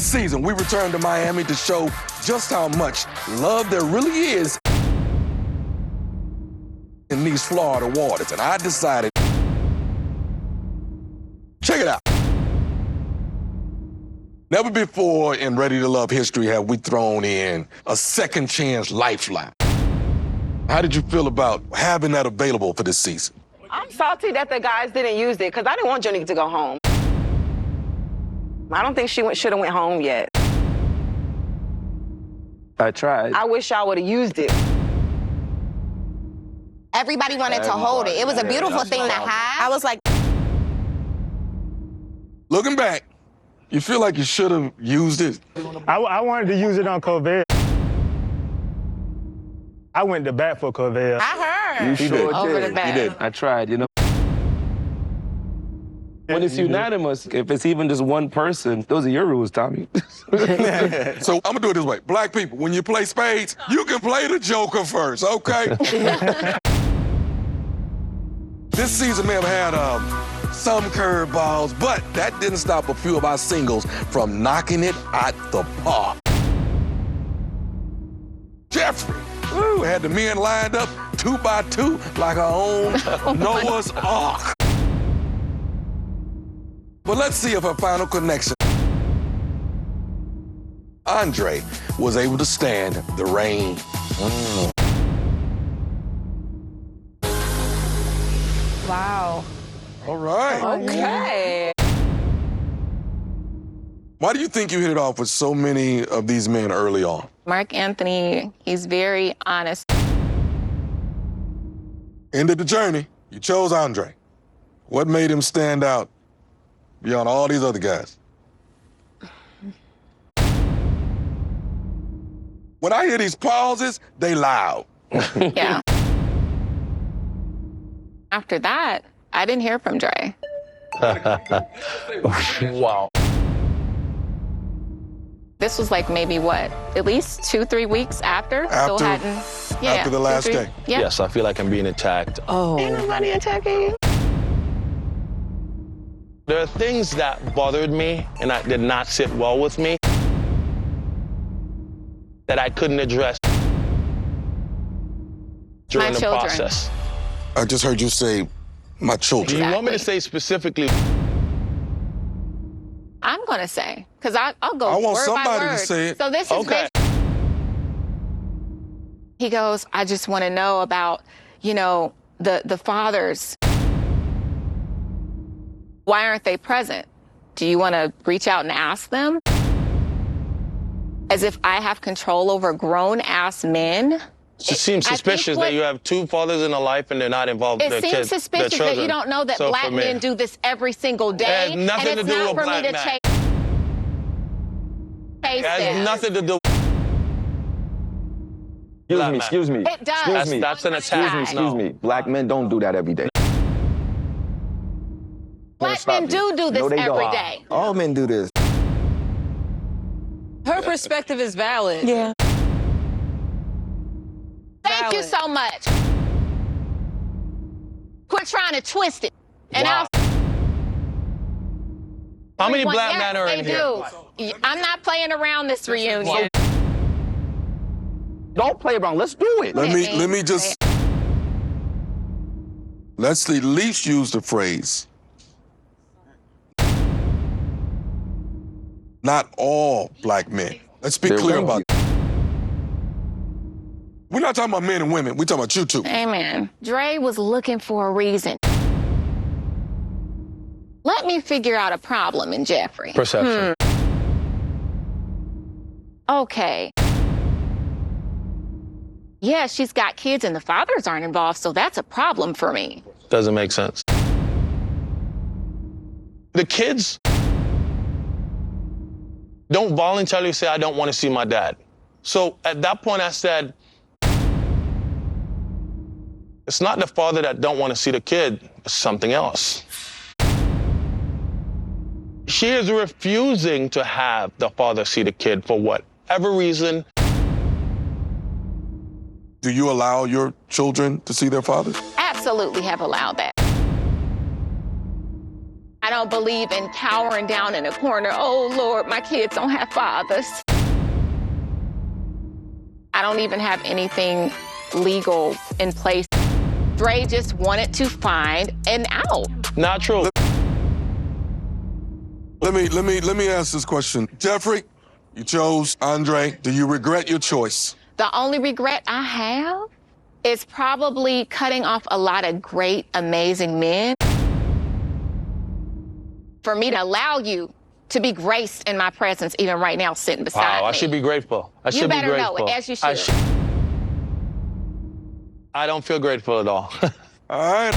This season, we return to Miami to show just how much love there really is in these Florida waters. And I decided, check it out. Never before in Ready to Love history have we thrown in a second chance lifeline. How did you feel about having that available for this season? I'm salty that the guys didn't use it because I didn't want Jonique to go home. I don't think she should have went home yet. I tried. I wish y'all would have used it. Everybody wanted to hold it. It was a beautiful thing to have. I was like, Looking back, you feel like you should have used it? I wanted to use it on Colbert. I went to bat for Colbert. I heard. You sure Over did. the bat. You did. I tried, you know. When it's unanimous, if it's even just one person, those are your rules, Tommy. So I'm gonna do it this way. Black people, when you play spades, you can play the Joker first, okay? This season may have had some curveballs, but that didn't stop a few of our singles from knocking it out the park. Jeffri, woo, had the men lined up 2 by 2 like our own Noah's Ark. But let's see if her final connection, Andre, was able to stand the rain. Wow. All right. Okay. Why do you think you hit it off with so many of these men early on? Mark Anthony, he's very honest. End of the journey, you chose Andre. What made him stand out beyond all these other guys? When I hear these pauses, they loud. Yeah. After that, I didn't hear from Dre. Wow. This was like maybe what, at least 2-3 weeks after? Still hadn't. Yeah, after the last 2-3 game. Yeah. Yes, I feel like I'm being attacked. Ain't nobody attacking you. There are things that bothered me and that did not sit well with me that I couldn't address during the children. process. I just heard you say, my Do children. you want me to Exactly. say specifically? I'm gonna say, because I'll go I want word by somebody to word. say it. So this is Okay. He goes, I just want to know about, you know, the fathers. Why aren't they present? Do you want to reach out and ask them? As if I have control over grown-ass men. It just seems I think suspicious what- that you have 2 fathers in a life and they're not involved with It their seems kids, their suspicious that you children. don't know that So black for me, men do this every single day. has nothing and to it's do not with for black me to men. chase It has them. nothing to do. Excuse me. It does. Excuse me. That's an Excuse attack. me, Excuse me. Black men don't do that every day. Black men do this No, they every don't. day. All men do this. Her perspective is valid. Yeah. Thank you so much. Quit trying to twist it. And Wow. How many everyone- black yes, men are in they here? do. I'm not playing around this reunion. Don't play around. Let's do it. Let me just, let's at least use the phrase, not all black men. Let's be clear about it. We're not talking about men and women. We're talking about you two. Amen. Dre was looking for a reason. Let me figure out a problem in Jeffri. Perception. Okay. Yeah, she's got kids and the fathers aren't involved, so that's a problem for me. Doesn't make sense. The kids don't voluntarily say, I don't want to see my dad. So at that point, I said, it's not the father that don't want to see the kid, it's something else. She is refusing to have the father see the kid for whatever reason. Do you allow your children to see their fathers? Absolutely have allowed that. I don't believe in cowering down in a corner. Oh, Lord, my kids don't have fathers. I don't even have anything legal in place. Dre just wanted to find an out. Not true. Let me ask this question. Jeffri, you chose Andre. Do you regret your choice? The only regret I have is probably cutting off a lot of great, amazing men. For me to allow you to be graced in my presence, even right now, sitting beside me. I should be grateful. I should be grateful. You better know it, as you should. I don't feel grateful at all. All right.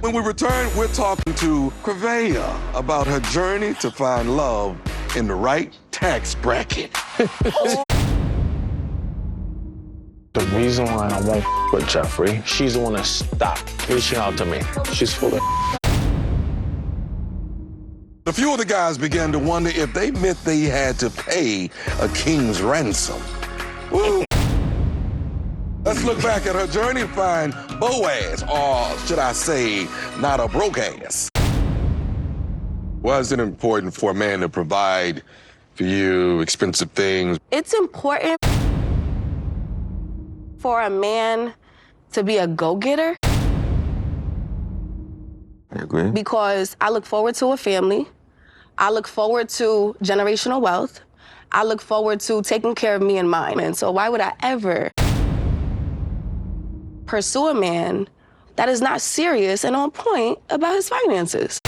When we return, we're talking to Corvea about her journey to find love in the right tax bracket. The reason why I won't with Jeffri, she's the one that stopped reaching out to me. She's full of A few of the guys began to wonder if they meant they had to pay a king's ransom. Woo. Let's look back at her journey and find Boaz, or should I say, not a broke ass. Why is it important for a man to provide for you expensive things? It's important for a man to be a go-getter. I agree. Because I look forward to a family. I look forward to generational wealth. I look forward to taking care of me and mine. And so why would I ever pursue a man that is not serious and on point about his finances?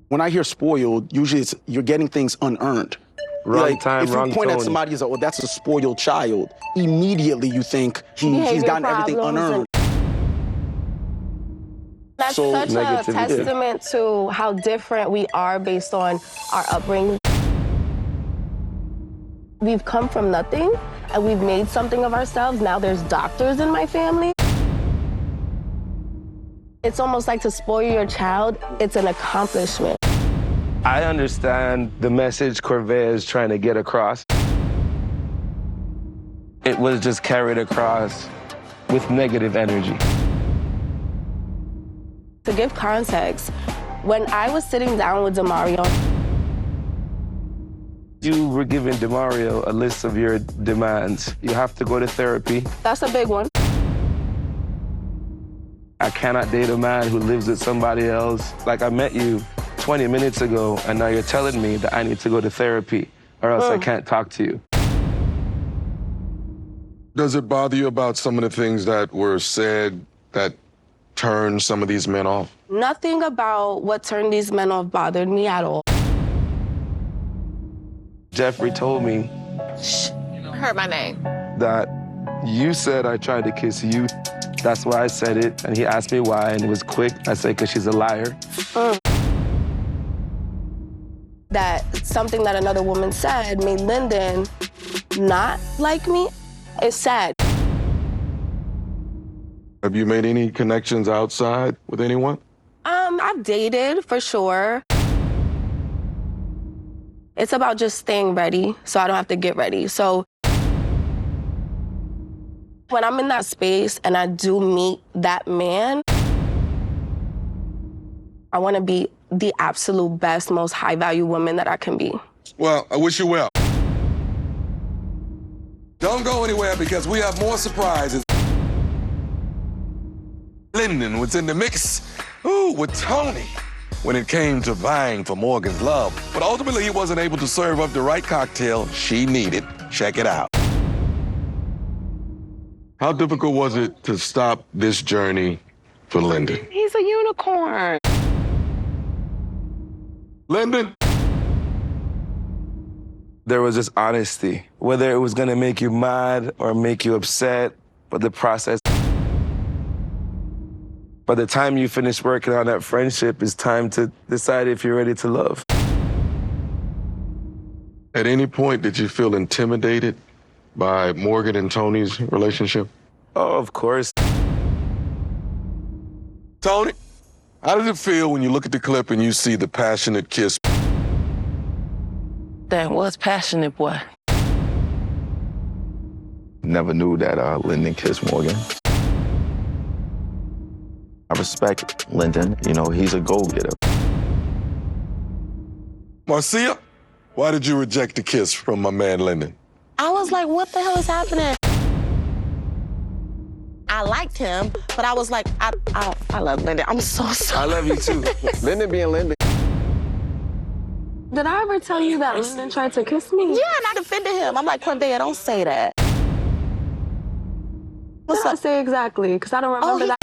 When I hear spoiled, usually it's you're getting things unearned. Wrong time, wrong If you point tone. at somebody as, oh, that's a spoiled child, immediately you think he's gotten everything unearned. That's So such a negativity. testament to how different we are based on our upbringing. We've come from nothing, and we've made something of ourselves. Now there's doctors in my family. It's almost like to spoil your child, it's an accomplishment. I understand the message Corvea is trying to get across. It was just carried across with negative energy. To give context, when I was sitting down with DeMario, You were giving DeMario a list of your demands. You have to go to therapy. that's a big one. I cannot date a man who lives with somebody else. Like, I met you 20 minutes ago, and now you're telling me that I need to go to therapy, or else I can't talk to you. Does it bother you about some of the things that were said that turned some of these men off? Nothing about what turned these men off bothered me at all. Jeffri told me Heard my name. that you said I tried to kiss you. That's why I said it. And he asked me why, and it was quick. I said, because she's a liar. That something that another woman said made Lyndon not like me. It's sad. Have you made any connections outside with anyone? I've dated for sure. It's about just staying ready so I don't have to get ready. So when I'm in that space and I do meet that man, I want to be the absolute best, most high-value woman that I can be. Well, I wish you well. Don't go anywhere because we have more surprises. Lyndon was in the mix, with Tony when it came to vying for Morgan's love. But ultimately, he wasn't able to serve up the right cocktail she needed. Check it out. How difficult was it to stop this journey for Lyndon? He's a unicorn. Lyndon? There was this honesty, whether it was gonna make you mad or make you upset, but the process. By the time you finish working on that friendship, it's time to decide if you're ready to love. At any point, did you feel intimidated by Morgan and Tony's relationship? Oh, of course. Tony, how does it feel when you look at the clip and you see the passionate kiss? That was passionate, boy. Never knew that Lyndon kissed Morgan. I respect Lyndon. You know, he's a go-getter. Marcia, why did you reject the kiss from my man Lyndon? I was like, what the hell is happening? I liked him, but I was like, I love Lyndon. I'm so sorry. I love you too. Lyndon being Lyndon. Did I ever tell you that Lyndon tried to kiss me? Yeah, and I defended him. I'm like, Cordelia, don't say that. What's up? Say exactly, because I don't remember that.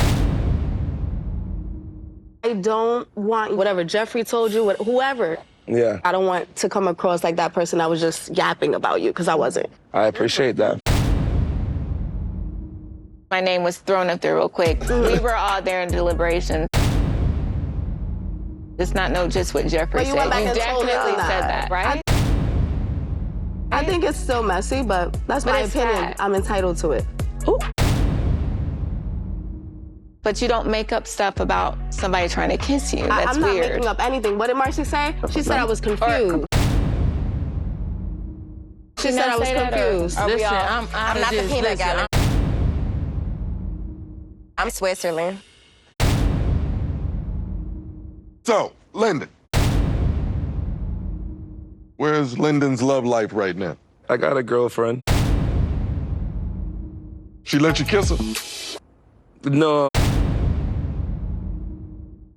I don't want whatever Jeffrey told you, whoever. Yeah. I don't want to come across like that person that was just yapping about you, because I wasn't. I appreciate that. My name was thrown up there real quick. We were all there in deliberation. It's not just what Jeffrey said. Went back you and definitely said that, right? I think it's still messy, but that's my opinion. Sad. I'm entitled to it. Ooh. But you don't make up stuff about somebody trying to kiss you. That's I'm not weird. making up anything. What did Marcy say? She said I was confused. She said I was confused. Listen, I'm not the peanut gallery. I'm Switzerland. So, Lyndon. Where's Lyndon's love life right now? I got a girlfriend. She let you kiss her? No.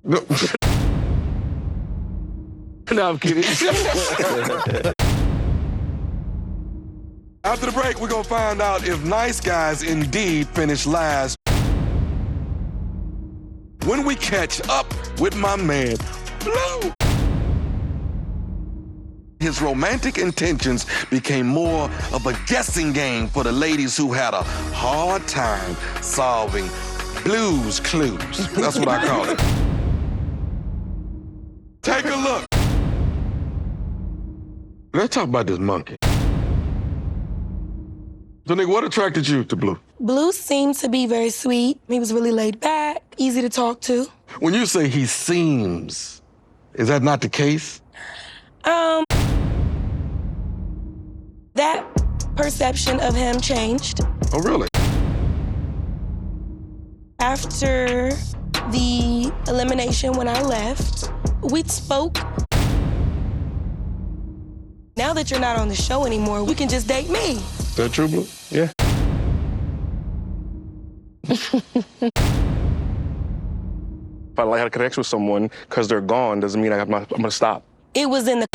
No. No, I'm kidding. After the break, we're gonna find out if nice guys indeed finish last. When we catch up with my man, Blue. His romantic intentions became more of a guessing game for the ladies who had a hard time solving Blue's clues. That's what I call it. Take a look. Let's talk about this monkey. So, Nick, what attracted you to Blue? Blue seemed to be very sweet. He was really laid back, easy to talk to. When you say he seems, is that not the case? That perception of him changed. Oh, really? After the elimination, when I left, we spoke. Now that you're not on the show anymore, we can just date me. Is that true, Blue? Yeah. If I like how to connect with someone because they're gone doesn't mean I'm gonna stop. It was in the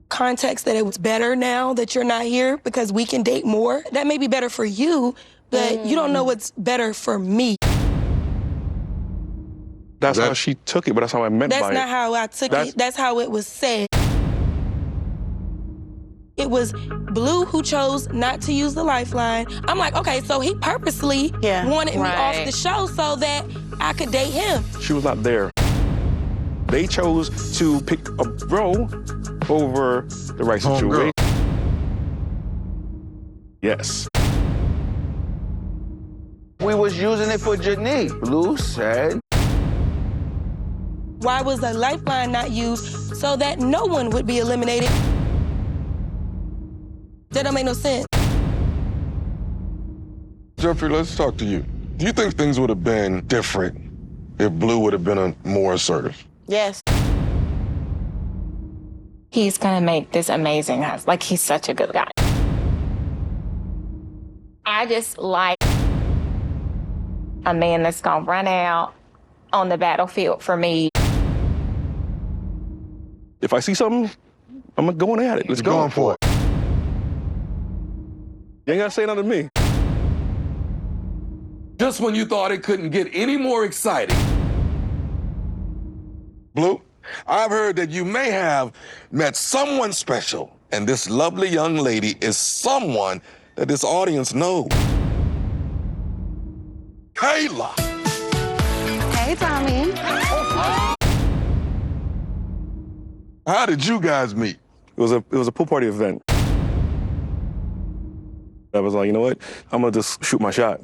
context that it was better now that you're not here because we can date more. That may be better for you, but you don't know what's better for me. That's how she took it, but that's how I meant by it. That's not how I took it. That's how it was said. It was Blue who chose not to use the lifeline. I'm like, okay, so he purposely wanted me off the show so that I could date him. She was not there. They chose to pick a bro over the right situation. Yes. We was using it for Janique. Blue said. Why was the lifeline not used so that no one would be eliminated? That don't make no sense. Jeffrey, let's talk to you. Do you think things would have been different if Blue would have been more assertive? Yes. He's gonna make this amazing house. Like, he's such a good guy. I just like a man that's gonna run out on the battlefield for me. If I see something, I'm going at it. Let's go. Going for it. You ain't gotta say nothing to me. Just when you thought it couldn't get any more exciting. Blue, I've heard that you may have met someone special, and this lovely young lady is someone that this audience knows. Kayla. Hey, Tommy. How did you guys meet? It was a pool party event. I was like, you know what? I'm gonna just shoot my shot.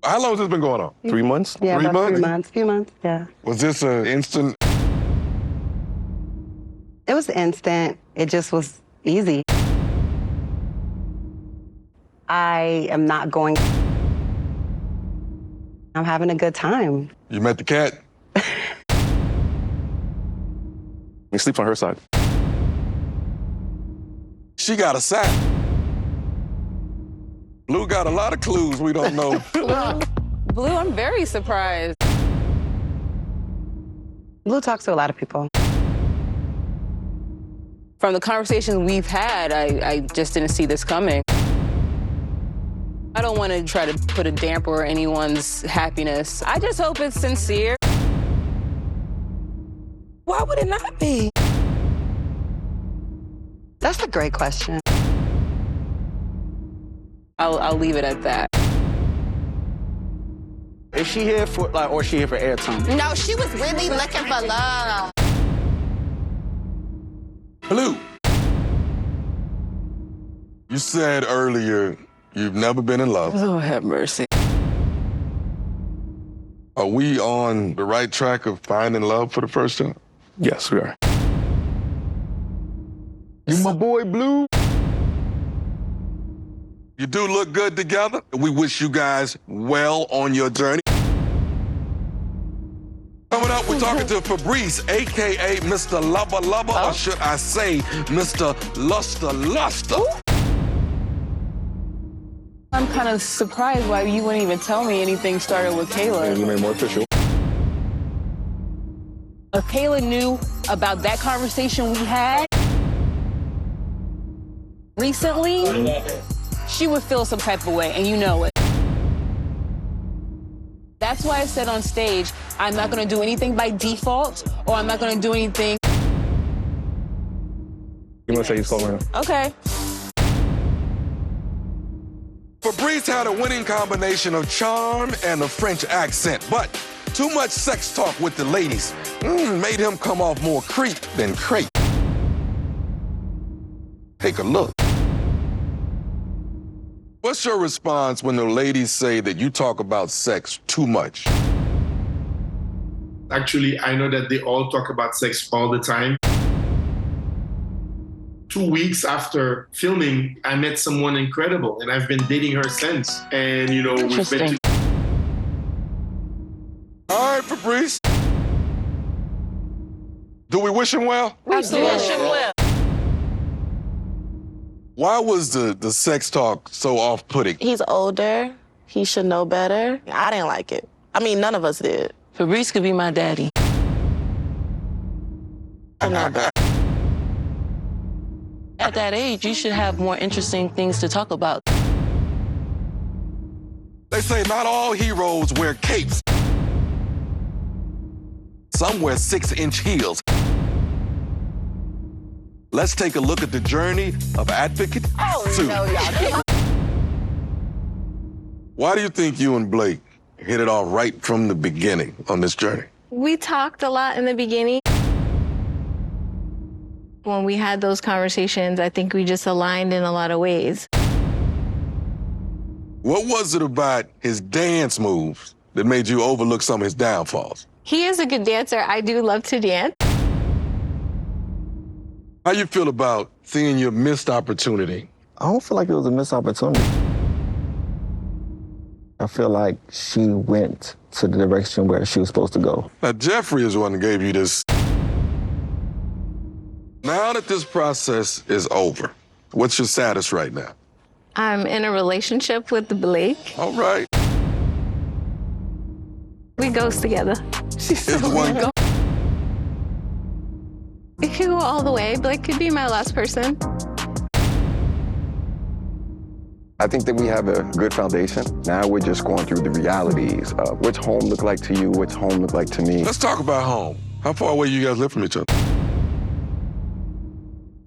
How long has this been going on? 3 months? Yeah, 3 about months? 3 months, few months, yeah. Was this an instant? It was instant. It just was easy. I am not going I'm having a good time. You met the cat? We sleep on her side. She got a sack. Blue got a lot of clues we don't know. Blue, I'm very surprised. Blue talks to a lot of people. From the conversations we've had, I just didn't see this coming. I don't want to try to put a damper on anyone's happiness. I just hope it's sincere. Why would it not be? That's a great question. I'll leave it at that. Is she here for, like, or is she here for airtime? No, she was really looking for love. Blue, you said earlier you've never been in love. Lord have mercy. Are we on the right track of finding love for the first time? Yes, we are. You my boy, Blue. You do look good together. We wish you guys well on your journey. Coming up, we're talking to Fabrice, a.k.a. Mr. Lover Lover, or should I say, Mr. Luster Luster. I'm kind of surprised why you wouldn't even tell me anything started with Kayla. You made more official. If Kayla knew about that conversation we had recently, she would feel some type of way, and you know it. That's why I said on stage, I'm not gonna do anything by default, or I'm not gonna do anything. You want to say he's calling her? Okay. Fabrice had a winning combination of charm and a French accent, but too much sex talk with the ladies made him come off more creep than crepe. Take a look. What's your response when the ladies say that you talk about sex too much? Actually, I know that they all talk about sex all the time. 2 weeks after filming, I met someone incredible, and I've been dating her since. And, you know, we've been... All right, Fabrice. Do we wish him well? Absolutely. Wish him well. Why was the sex talk so off-putting? He's older. He should know better. I didn't like it. I mean, none of us did. Fabrice could be my daddy. At that age, you should have more interesting things to talk about. They say not all heroes wear capes. Some wear 6-inch heels. Let's take a look at the journey of Advocate Sue. No, y'all. Why do you think you and Blake hit it off right from the beginning on this journey? We talked a lot in the beginning. When we had those conversations, I think we just aligned in a lot of ways. What was it about his dance moves that made you overlook some of his downfalls? He is a good dancer. I do love to dance. How you feel about seeing your missed opportunity? I don't feel like it was a missed opportunity. I feel like she went to the direction where she was supposed to go. Now, Jeffri is the one that gave you this. Now that this process is over, what's your status right now? I'm in a relationship with Blake. All right. We ghost together. Is the one... It could go all the way. Blake could be my last person. I think that we have a good foundation. Now we're just going through the realities of what's home look like to you, what's home look like to me. Let's talk about home. How far away you guys live from each other?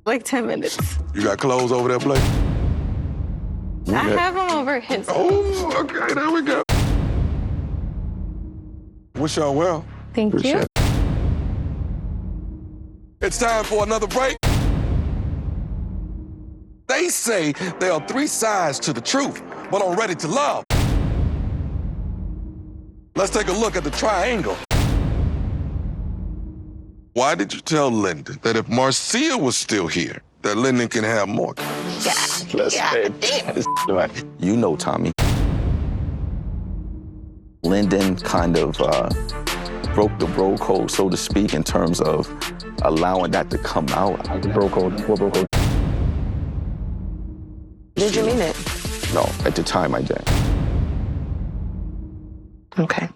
Like 10 minutes. You got clothes over there, Blake? I have them over his. Oh, okay, there we go. Wish y'all well. Thank you. It's time for another break. They say there are 3 sides to the truth, but I'm ready to love. Let's take a look at the triangle. Why did you tell Lyndon that if Marcia was still here, that Lyndon can have more? You know, Tommy. Lyndon kind of broke the bro code, so to speak, in terms of allowing that to come out. Bro code? What bro code? Did you mean it? No, at the time I did. Okay.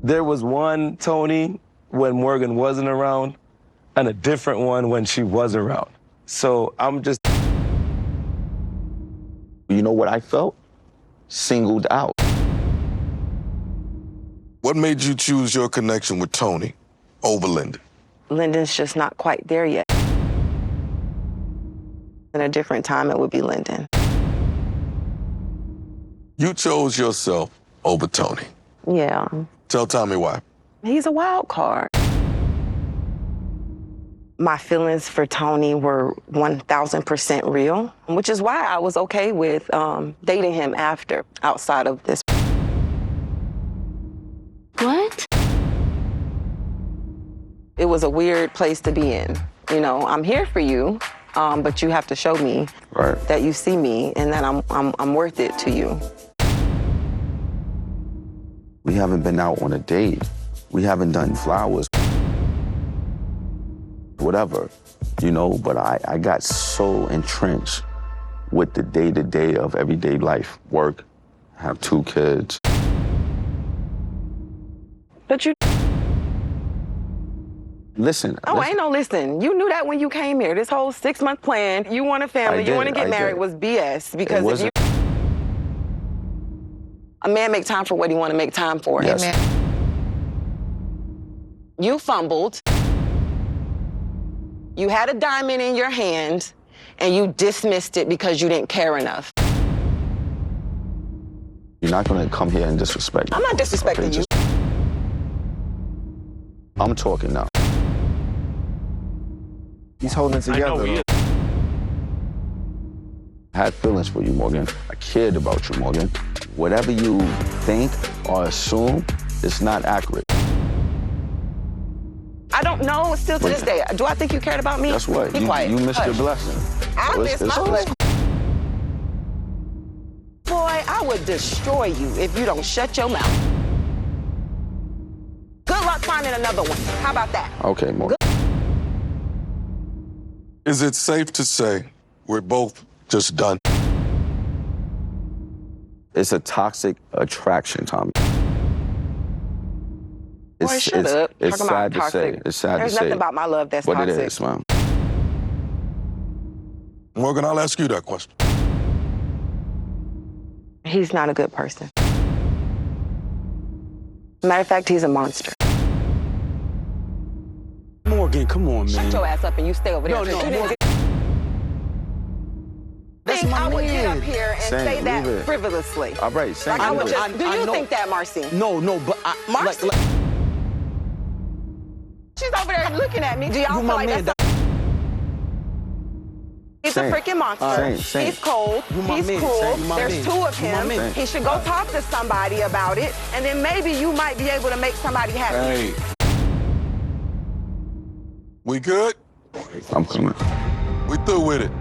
There was one Tony when Morgan wasn't around and a different one when she was around. So I'm just... You know what I felt? Singled out. What made you choose your connection with Tony over Lyndon? Lyndon's just not quite there yet. In a different time, it would be Lyndon. You chose yourself over Tony. Yeah. Tell Tommy why. He's a wild card. My feelings for Tony were 1,000% real, which is why I was okay with dating him after, outside of this. What? It was a weird place to be in. You know, I'm here for you, but you have to show me that you see me and that I'm worth it to you. We haven't been out on a date. We haven't done flowers. Whatever, you know, but I got so entrenched with the day-to-day of everyday life. Work, have 2 kids. But you... Listen. Oh, ain't no listen. You knew that when you came here. This whole 6-month plan, you want a family, you want to get married, was BS. Because if you... A man make time for what he want to make time for. Yes. You fumbled. You had a diamond in your hand, and you dismissed it because you didn't care enough. You're not going to come here and disrespect me. I'm not disrespecting you. I'm talking now. He's holding it together. I had feelings for you, Morgan. I cared about you, Morgan. Whatever you think or assume, it's not accurate. I don't know still to this day. Do I think you cared about me? Guess what? Be quiet. You missed your blessing. I missed my blessing. Boy, I would destroy you if you don't shut your mouth. Good luck finding another one. How about that? Okay, Morgan. Is it safe to say we're both just done? It's a toxic attraction, Tommy. Boy, shut up. It's Talking sad about to toxic. say. It's sad to say. There's nothing about my love that's toxic. But it is, Mom. Morgan, I'll ask you that question. He's not a good person. Matter of fact, he's a monster. Morgan, come on, man. Shut your ass up and you stay over there. No, Morgan. That's I my would get man. up here and Same, say that leave it. frivolously. All right, same. Like I would just, do you know. think that, Marcy? No, but Marcy? She's over there looking at me. Do y'all feel like that's He's a freaking monster. Same. He's cold. He's cruel. There's 2 of him. He should go talk to somebody about it, and then maybe you might be able to make somebody happy. Hey. We good? I'm coming. We through with it.